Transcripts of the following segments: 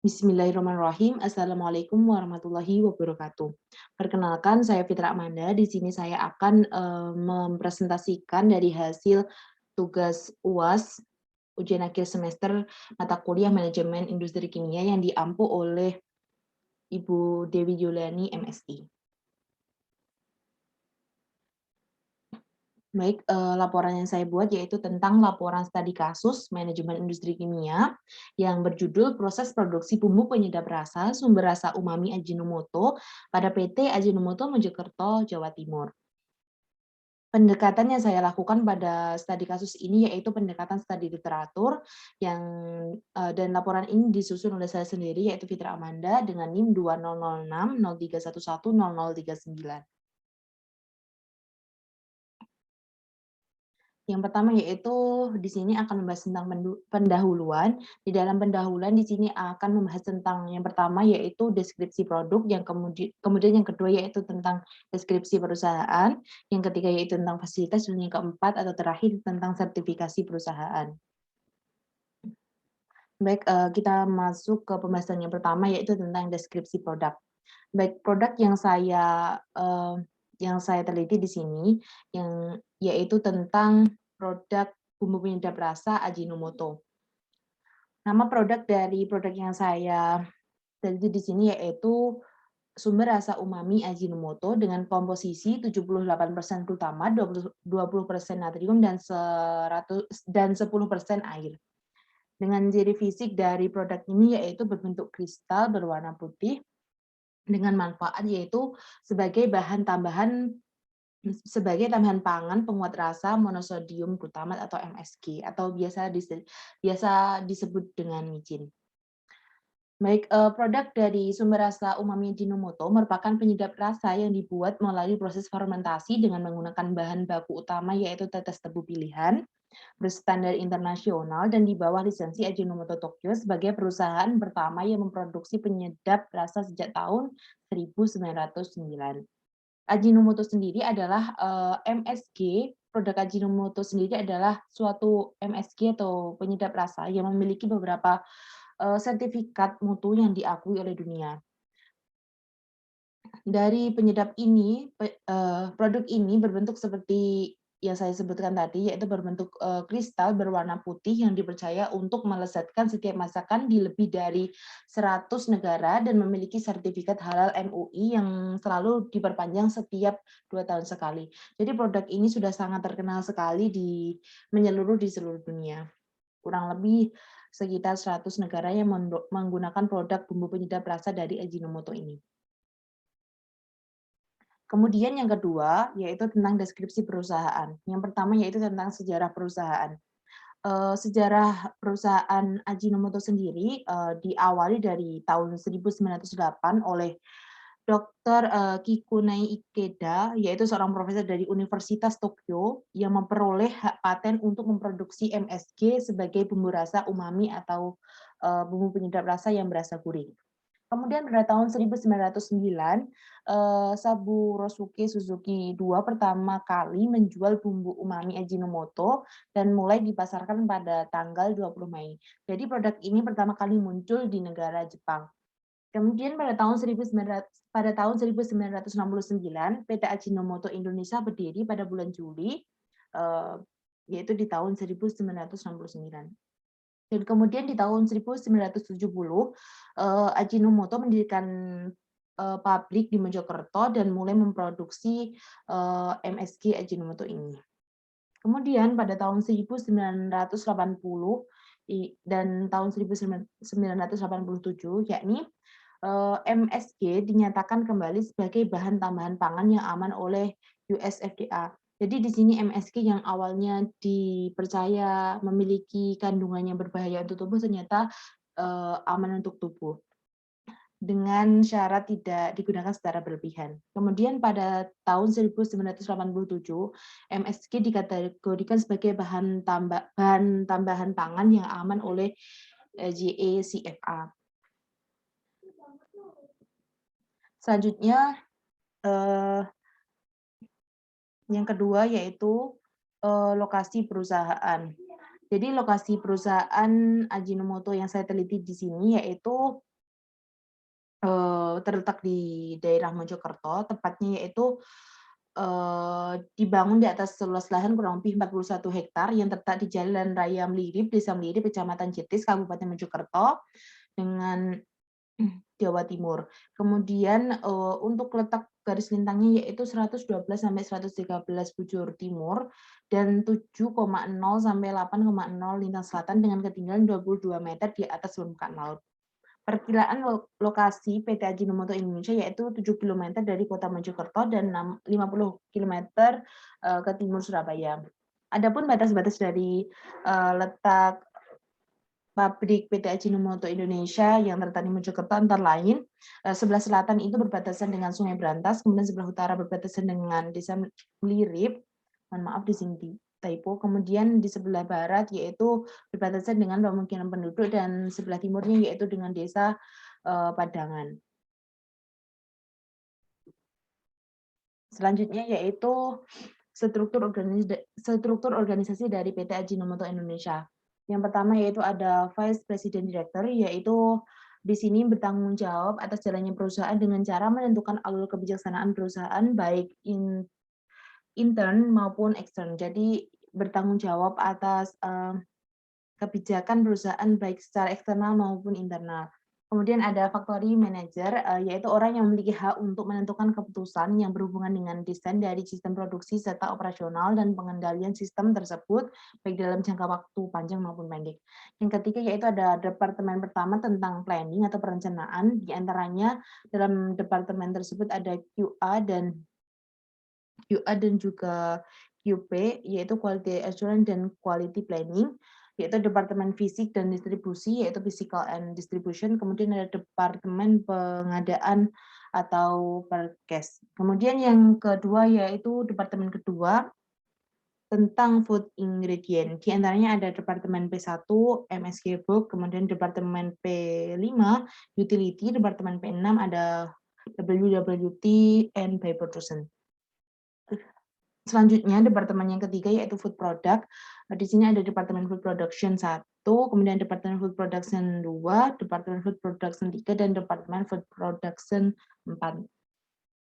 Bismillahirrahmanirrahim. Assalamualaikum warahmatullahi wabarakatuh. Perkenalkan, saya Fitra Amanda. Di sini saya akan mempresentasikan dari hasil tugas UAS ujian akhir semester mata kuliah Manajemen Industri Kimia yang diampu oleh Ibu Dewi Juliani, MSI. Baik, laporan yang saya buat yaitu tentang laporan studi kasus manajemen industri kimia yang berjudul proses produksi bumbu penyedap rasa sumber rasa umami Ajinomoto pada PT Ajinomoto Mojokerto, Jawa Timur. Pendekatan yang saya lakukan pada studi kasus ini yaitu pendekatan studi literatur yang dan laporan ini disusun oleh saya sendiri yaitu Fitra Amanda dengan NIM 2006 0311 0039. Yang pertama yaitu di sini akan membahas tentang pendahuluan. Di dalam pendahuluan di sini akan membahas tentang yang pertama yaitu deskripsi produk, yang kemudian yang kedua yaitu tentang deskripsi perusahaan, yang ketiga yaitu tentang fasilitas, dan yang keempat atau terakhir tentang sertifikasi perusahaan. Baik, kita masuk ke pembahasan yang pertama yaitu tentang deskripsi produk. Baik, produk yang saya teliti di sini yaitu tentang produk bumbu penyedap rasa Ajinomoto. Nama dari produk yang saya teliti di sini yaitu sumber rasa umami Ajinomoto dengan komposisi 78% glutama, 20% natrium dan 10% air. Dengan ciri fisik dari produk ini yaitu berbentuk kristal berwarna putih dengan manfaat yaitu sebagai tambahan pangan penguat rasa monosodium glutamat atau MSG atau biasa disebut dengan micin. Baik, produk dari sumber rasa umami Ajinomoto merupakan penyedap rasa yang dibuat melalui proses fermentasi dengan menggunakan bahan baku utama yaitu tetes tebu pilihan, berstandar internasional dan di bawah lisensi Ajinomoto Tokyo sebagai perusahaan pertama yang memproduksi penyedap rasa sejak tahun 1909. Ajinomoto sendiri adalah MSG, produk Ajinomoto sendiri adalah suatu MSG atau penyedap rasa yang memiliki beberapa sertifikat mutu yang diakui oleh dunia. Dari penyedap ini, produk ini berbentuk seperti yang saya sebutkan tadi, yaitu berbentuk kristal berwarna putih yang dipercaya untuk melezatkan setiap masakan di lebih dari 100 negara dan memiliki sertifikat halal MUI yang selalu diperpanjang setiap 2 tahun sekali. Jadi produk ini sudah sangat terkenal sekali menyeluruh di seluruh dunia. Kurang lebih sekitar 100 negara yang menggunakan produk bumbu penyedap rasa dari Ajinomoto ini. Kemudian yang kedua, yaitu tentang deskripsi perusahaan. Yang pertama yaitu tentang sejarah perusahaan. Sejarah perusahaan Ajinomoto sendiri diawali dari tahun 1908 oleh Dr. Kikunai Ikeda, yaitu seorang profesor dari Universitas Tokyo yang memperoleh hak paten untuk memproduksi MSG sebagai bumbu rasa umami atau bumbu penyedap rasa yang berasa gurih. Kemudian pada tahun 1909, Saburo Suzuki II pertama kali menjual bumbu umami Ajinomoto dan mulai dipasarkan pada tanggal 20 Mei. Jadi produk ini pertama kali muncul di negara Jepang. Kemudian pada tahun 1969, PT Ajinomoto Indonesia berdiri pada bulan Juli, yaitu di tahun 1969. Dan kemudian di tahun 1970, Ajinomoto mendirikan pabrik di Mojokerto dan mulai memproduksi MSG Ajinomoto ini. Kemudian pada tahun 1980 dan tahun 1987, yakni MSG dinyatakan kembali sebagai bahan tambahan pangan yang aman oleh US FDA. Jadi di sini MSG yang awalnya dipercaya memiliki kandungan yang berbahaya untuk tubuh ternyata aman untuk tubuh dengan syarat tidak digunakan secara berlebihan. Kemudian pada tahun 1987, MSG dikategorikan sebagai bahan tambahan pangan yang aman oleh JACFA. Selanjutnya yang kedua yaitu lokasi perusahaan. Jadi lokasi perusahaan Ajinomoto yang saya teliti di sini yaitu terletak di daerah Mojokerto, tepatnya yaitu dibangun di atas seluas lahan kurang lebih 41 hektar yang terletak di Jalan Raya Melirip, Desa Melirip, Kecamatan Jetis, Kabupaten Mojokerto, dengan Jawa Timur. Kemudian, untuk letak garis lintangnya yaitu 112 sampai 113 bujur timur dan 7,0 sampai 8,0 lintang selatan dengan ketinggian 22 meter di atas permukaan laut. Perkiraan lokasi PT Ajinomoto Indonesia yaitu 7 kilometer dari Kota Mojokerto dan 50 kilometer ke timur Surabaya. Adapun batas-batas dari letak pabrik PT Ajinomoto Indonesia yang terletak di Mojokerto antara lain, sebelah selatan itu berbatasan dengan Sungai Berantas, kemudian sebelah utara berbatasan dengan Desa Melirip, mohon maaf di sini typo, kemudian di sebelah barat yaitu berbatasan dengan pemukiman penduduk dan sebelah timurnya yaitu dengan Desa Padangan. Selanjutnya yaitu struktur organisasi dari PT Ajinomoto Indonesia. Yang pertama yaitu ada Vice President Director, yaitu di sini bertanggung jawab atas jalannya perusahaan dengan cara menentukan alur kebijaksanaan perusahaan baik intern maupun ekstern. Jadi bertanggung jawab atas kebijakan perusahaan baik secara eksternal maupun internal. Kemudian ada factory manager, yaitu orang yang memiliki hak untuk menentukan keputusan yang berhubungan dengan desain dari sistem produksi serta operasional dan pengendalian sistem tersebut, baik dalam jangka waktu panjang maupun pendek. Yang ketiga yaitu ada departemen pertama tentang planning atau perencanaan, di antaranya dalam departemen tersebut ada QA dan juga QP, yaitu Quality Assurance dan Quality Planning, yaitu Departemen Fisik dan Distribusi, yaitu Physical and Distribution, kemudian ada Departemen Pengadaan atau Perkes. Kemudian yang kedua yaitu Departemen kedua tentang food ingredient. Di antaranya ada Departemen P1, MSG Book, kemudian Departemen P5, Utility, Departemen P6 ada WWT and By Production. Selanjutnya, departemen yang ketiga yaitu food product. Di sini ada departemen food production 1, kemudian departemen food production 2, departemen food production 3, dan departemen food production 4.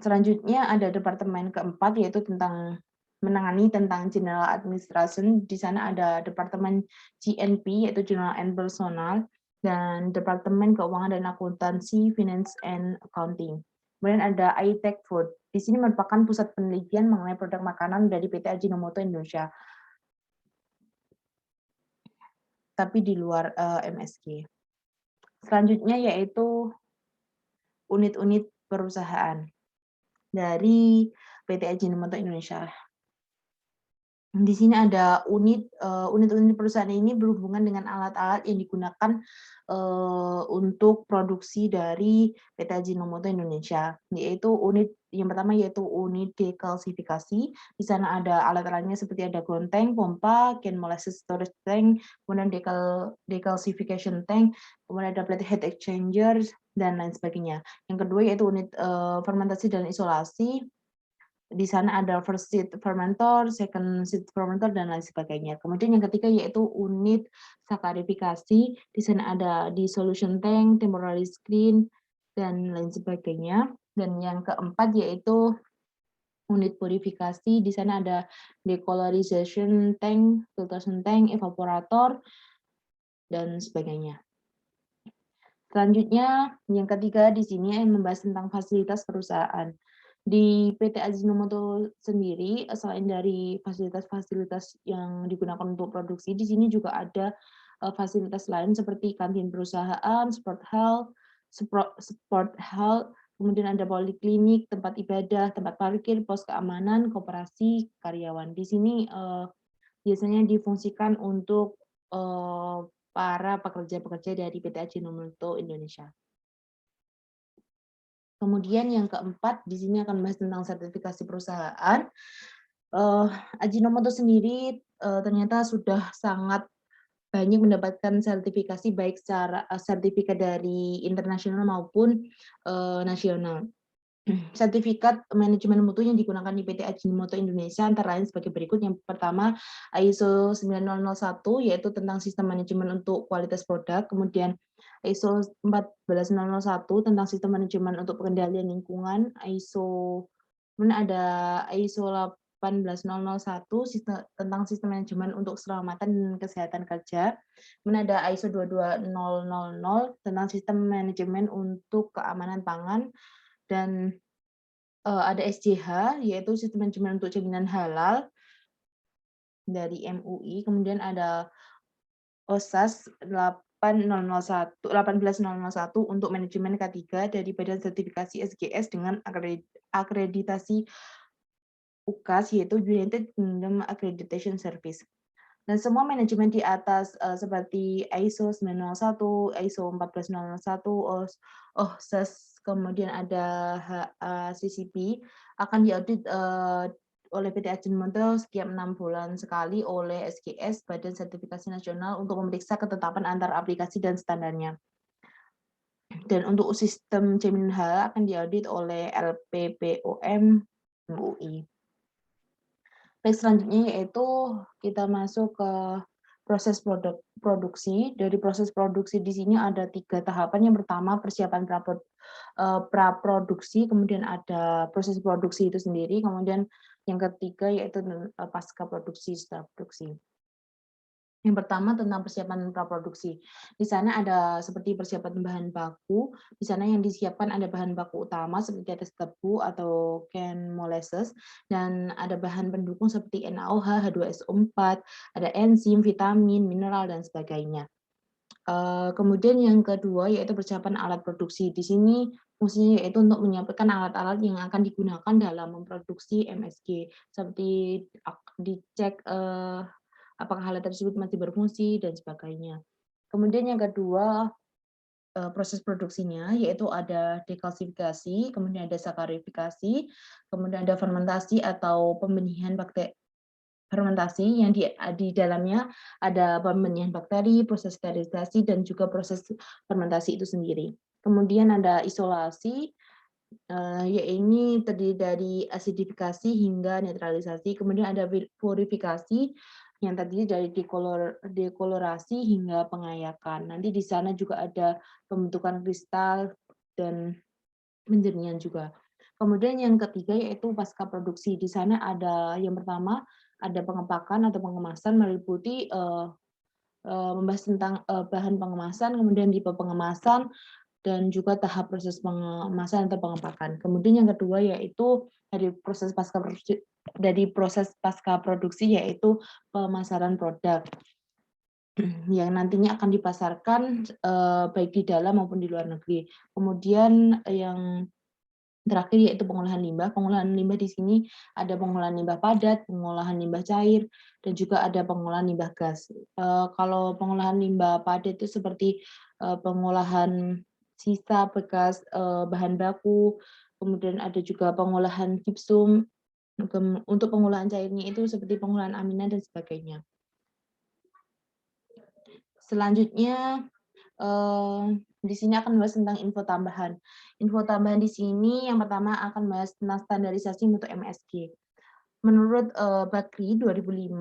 Selanjutnya ada departemen keempat yaitu tentang menangani tentang general administration. Di sana ada departemen GNP yaitu general and personal, dan departemen keuangan dan akuntansi, finance and accounting. Kemudian ada iTech Food. Di sini merupakan pusat penelitian mengenai produk makanan dari PT Ajinomoto Indonesia, tapi di luar MSG. Selanjutnya yaitu unit-unit perusahaan dari PT Ajinomoto Indonesia. Di sini ada unit-unit perusahaan ini berhubungan dengan alat-alat yang digunakan untuk produksi dari PT Ajinomoto Indonesia, yaitu yang pertama yaitu unit dekalsifikasi. Di sana ada alat-alatnya seperti ada ground tank, pompa, can molasses storage tank, kemudian dekalsification tank, kemudian ada plate heat exchanger, dan lain sebagainya. Yang kedua yaitu unit fermentasi dan isolasi. Di sana ada first seed fermentor, second seed fermentor, dan lain sebagainya. Kemudian yang ketiga yaitu unit sakarifikasi. Di sana ada dissolution tank, temporary screen, dan lain sebagainya. Dan yang keempat yaitu unit purifikasi. Di sana ada decolorization tank, filtration tank, evaporator, dan sebagainya. Selanjutnya, yang ketiga di sini membahas tentang fasilitas perusahaan. Di PT Ajinomoto sendiri, selain dari fasilitas-fasilitas yang digunakan untuk produksi, di sini juga ada fasilitas lain seperti kantin perusahaan, sport health, kemudian ada poliklinik, tempat ibadah, tempat parkir, pos keamanan, koperasi karyawan. Di sini biasanya difungsikan untuk para pekerja-pekerja dari PT Ajinomoto Indonesia. Kemudian yang keempat, di sini akan membahas tentang sertifikasi perusahaan. Ajinomoto sendiri ternyata sudah sangat banyak mendapatkan sertifikasi baik secara sertifikat dari internasional maupun nasional. Sertifikat manajemen mutu yang digunakan di PT Ajinomoto Indonesia antara lain sebagai berikut. Yang pertama, ISO 9001, yaitu tentang sistem manajemen untuk kualitas produk. Kemudian ISO 14001 tentang sistem manajemen untuk pengendalian lingkungan. Kemudian ada ISO 18001 tentang sistem manajemen untuk keselamatan dan kesehatan kerja. Kemudian ada ISO 22000 tentang sistem manajemen untuk keamanan pangan. Dan ada SJH, yaitu sistem manajemen untuk jaminan halal dari MUI. Kemudian ada OSAS 18001 untuk manajemen K3 dari Badan Sertifikasi SGS dengan akreditasi UKAS, yaitu United Kingdom Accreditation Service. Dan semua manajemen di atas seperti ISO 901, ISO 14001, OHSAS, kemudian ada CCP akan diaudit oleh PT Ajinomoto setiap 6 bulan sekali oleh SGS, Badan Sertifikasi Nasional, untuk memeriksa ketetapan antar aplikasi dan standarnya. Dan untuk sistem jaminan halal akan diaudit oleh LPPOM MUI. Baik, selanjutnya yaitu kita masuk ke proses produksi. Dari proses produksi di sini ada 3 tahapan. Yang pertama persiapan praproduksi, kemudian ada proses produksi itu sendiri, kemudian yang ketiga yaitu pasca produksi, setelah produksi. Yang pertama tentang persiapan praproduksi. Di sana ada seperti persiapan bahan baku. Di sana yang disiapkan ada bahan baku utama seperti atas tebu atau can molasses, dan ada bahan pendukung seperti NaOH, H2SO4, ada enzim, vitamin, mineral, dan sebagainya. Kemudian yang kedua yaitu persiapan alat produksi. Di sini fungsinya yaitu untuk menyiapkan alat-alat yang akan digunakan dalam memproduksi MSG, seperti dicek apakah alat tersebut masih berfungsi dan sebagainya. Kemudian yang kedua, proses produksinya yaitu ada dekalsifikasi, kemudian ada sakarifikasi, kemudian ada fermentasi atau pembenihan fermentasi yang di dalamnya ada pembenihan bakteri, proses sterilisasi, dan juga proses fermentasi itu sendiri. Kemudian ada isolasi, yaitu terdiri dari asidifikasi hingga netralisasi. Kemudian ada purifikasi yang terdiri dari dekolorasi hingga pengayakan. Nanti di sana juga ada pembentukan kristal dan penjernihan juga. Kemudian yang ketiga yaitu pasca produksi. Di sana ada yang pertama ada pengepakan atau pengemasan, meliputi membahas tentang bahan pengemasan, kemudian tipe pengemasan, dan juga tahap proses pengemasan atau pengepakan. Kemudian yang kedua yaitu dari proses pasca produksi yaitu pemasaran produk yang nantinya akan dipasarkan baik di dalam maupun di luar negeri. Kemudian yang terakhir yaitu pengolahan limbah. Pengolahan limbah di sini ada pengolahan limbah padat, pengolahan limbah cair, dan juga ada pengolahan limbah gas. Kalau pengolahan limbah padat itu seperti pengolahan sisa bekas bahan baku, kemudian ada juga pengolahan gipsum, untuk pengolahan cairnya itu seperti pengolahan aminan dan sebagainya. Selanjutnya di sini akan membahas tentang info tambahan. Info tambahan di sini yang pertama akan membahas tentang standarisasi mutu MSG. Menurut Bakri 2005,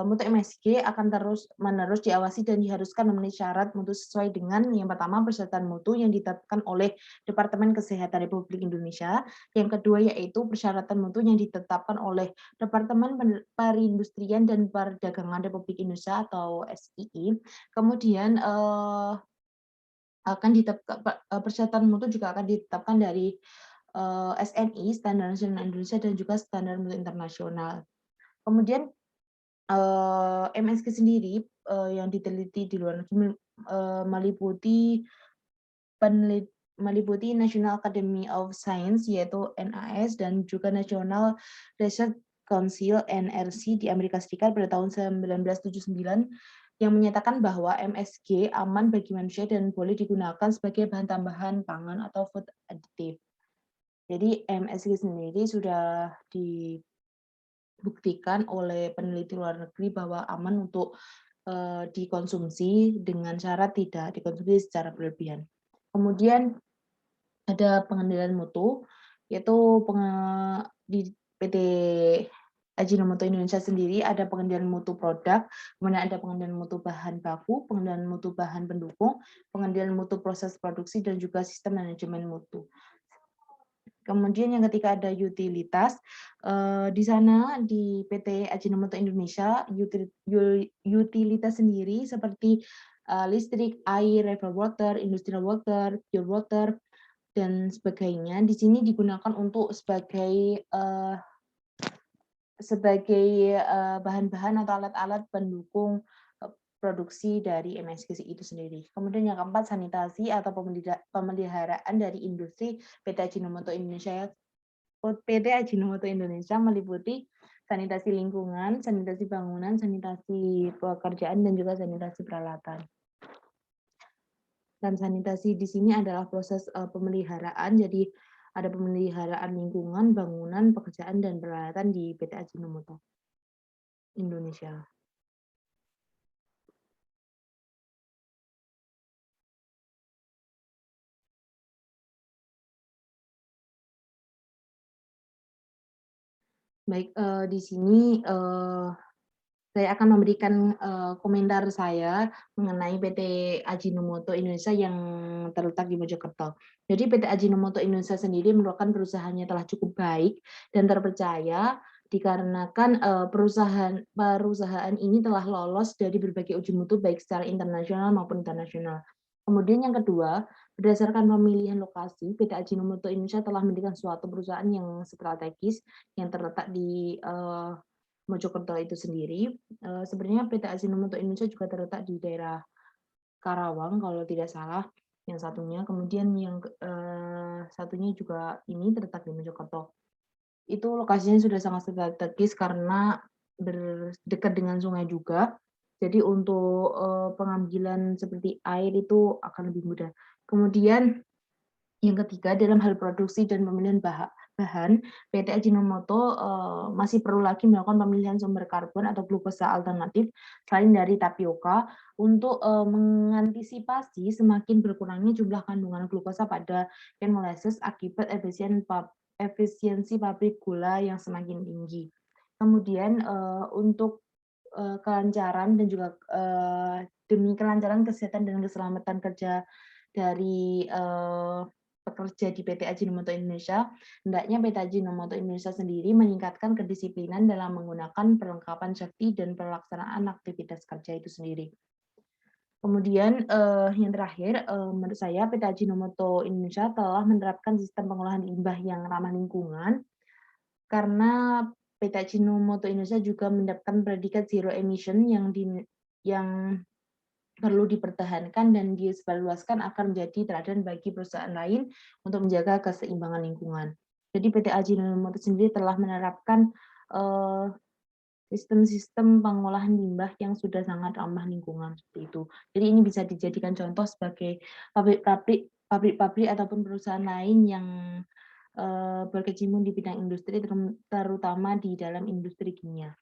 mutu MSG akan terus-menerus diawasi dan diharuskan memenuhi syarat mutu sesuai dengan yang pertama persyaratan mutu yang ditetapkan oleh Departemen Kesehatan Republik Indonesia, yang kedua yaitu persyaratan mutu yang ditetapkan oleh Departemen Perindustrian dan Perdagangan Republik Indonesia atau SII. Kemudian persyaratan mutu juga akan ditetapkan dari SNI, Standar Nasional Indonesia, dan juga standar mutu internasional. Kemudian MSG sendiri yang diteliti di luar negeri meliputi National Academy of Science yaitu NAS dan juga National Research Council NRC di Amerika Serikat pada tahun 1979 yang menyatakan bahwa MSG aman bagi manusia dan boleh digunakan sebagai bahan tambahan pangan atau food additive. Jadi MSG sendiri sudah dibuktikan oleh peneliti luar negeri bahwa aman untuk dikonsumsi dengan syarat tidak dikonsumsi secara berlebihan. Kemudian ada pengendalian mutu. yaitu di PT Ajinomoto Indonesia sendiri ada pengendalian mutu produk, kemudian ada pengendalian mutu bahan baku, pengendalian mutu bahan pendukung, pengendalian mutu proses produksi, dan juga sistem manajemen mutu. Kemudian yang ketiga ada utilitas. Di sana di PT Ajinomoto Indonesia, utilitas sendiri seperti listrik, air, river water, industrial water, pure water, dan sebagainya. Di sini digunakan untuk sebagai bahan-bahan atau alat-alat pendukung produksi dari MSG itu sendiri. Kemudian yang keempat, sanitasi atau pemeliharaan dari industri PT Ajinomoto Indonesia. PT Ajinomoto Indonesia meliputi sanitasi lingkungan, sanitasi bangunan, sanitasi pekerjaan, dan juga sanitasi peralatan. Dan sanitasi di sini adalah proses pemeliharaan, jadi ada pemeliharaan lingkungan, bangunan, pekerjaan, dan peralatan di PT Ajinomoto Indonesia. Baik, di sini saya akan memberikan komentar saya mengenai PT Ajinomoto Indonesia yang terletak di Mojokerto. Jadi PT Ajinomoto Indonesia sendiri merupakan perusahaannya telah cukup baik dan terpercaya dikarenakan perusahaan ini telah lolos dari berbagai uji mutu baik secara internasional maupun internasional. Kemudian yang kedua, berdasarkan pemilihan lokasi, PT Ajinomoto Indonesia telah mendirikan suatu perusahaan yang strategis yang terletak di Mojokerto itu sendiri. Sebenarnya PT Ajinomoto Indonesia juga terletak di daerah Karawang kalau tidak salah, yang satunya. Kemudian yang satunya juga ini terletak di Mojokerto. Itu lokasinya sudah sangat strategis karena dekat dengan sungai juga. Jadi untuk pengambilan seperti air itu akan lebih mudah. Kemudian yang ketiga, dalam hal produksi dan pemilihan bahan, PT Ajinomoto masih perlu lagi melakukan pemilihan sumber karbon atau glukosa alternatif selain dari tapioka untuk mengantisipasi semakin berkurangnya jumlah kandungan glukosa pada cane molasses akibat efisiensi pabrik gula yang semakin tinggi. Kemudian untuk kelancaran dan juga demi kelancaran kesehatan dan keselamatan kerja dari pekerja di PT Ajinomoto Indonesia, hendaknya PT Ajinomoto Indonesia sendiri meningkatkan kedisiplinan dalam menggunakan perlengkapan safety dan pelaksanaan aktivitas kerja itu sendiri. Kemudian yang terakhir, menurut saya PT Ajinomoto Indonesia telah menerapkan sistem pengolahan limbah yang ramah lingkungan, karena PT Ajinomoto Indonesia juga mendapatkan predikat zero emission yang perlu dipertahankan dan disebarluaskan akan menjadi teladan bagi perusahaan lain untuk menjaga keseimbangan lingkungan. Jadi PT Ajinomoto sendiri telah menerapkan sistem-sistem pengolahan limbah yang sudah sangat ramah lingkungan seperti itu. Jadi ini bisa dijadikan contoh sebagai pabrik-pabrik ataupun perusahaan lain yang berkecimpung di bidang industri, terutama di dalam industri kimia.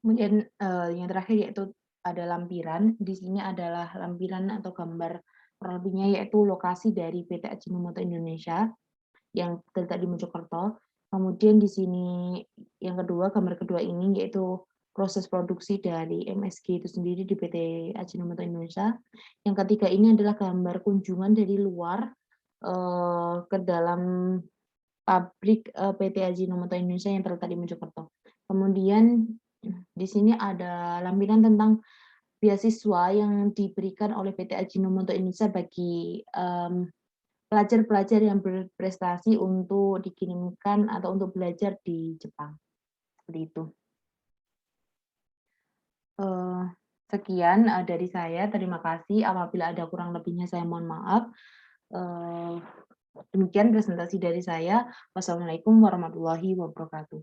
Kemudian yang terakhir yaitu ada lampiran. Di sini adalah lampiran atau gambar kurang lebihnya yaitu lokasi dari PT Ajinomoto Indonesia yang terletak di Mojokerto. Kemudian di sini yang kedua, gambar kedua ini yaitu proses produksi dari MSG itu sendiri di PT Ajinomoto Indonesia. Yang ketiga ini adalah gambar kunjungan dari luar ke dalam pabrik PT Ajinomoto Indonesia yang terletak di Mojokerto. Kemudian di sini ada lampiran tentang beasiswa yang diberikan oleh PT Ajinomoto Indonesia bagi pelajar-pelajar yang berprestasi untuk dikirimkan atau untuk belajar di Jepang. Seperti itu. Sekian dari saya. Terima kasih. Apabila ada kurang lebihnya saya mohon maaf. Demikian presentasi dari saya. Wassalamualaikum warahmatullahi wabarakatuh.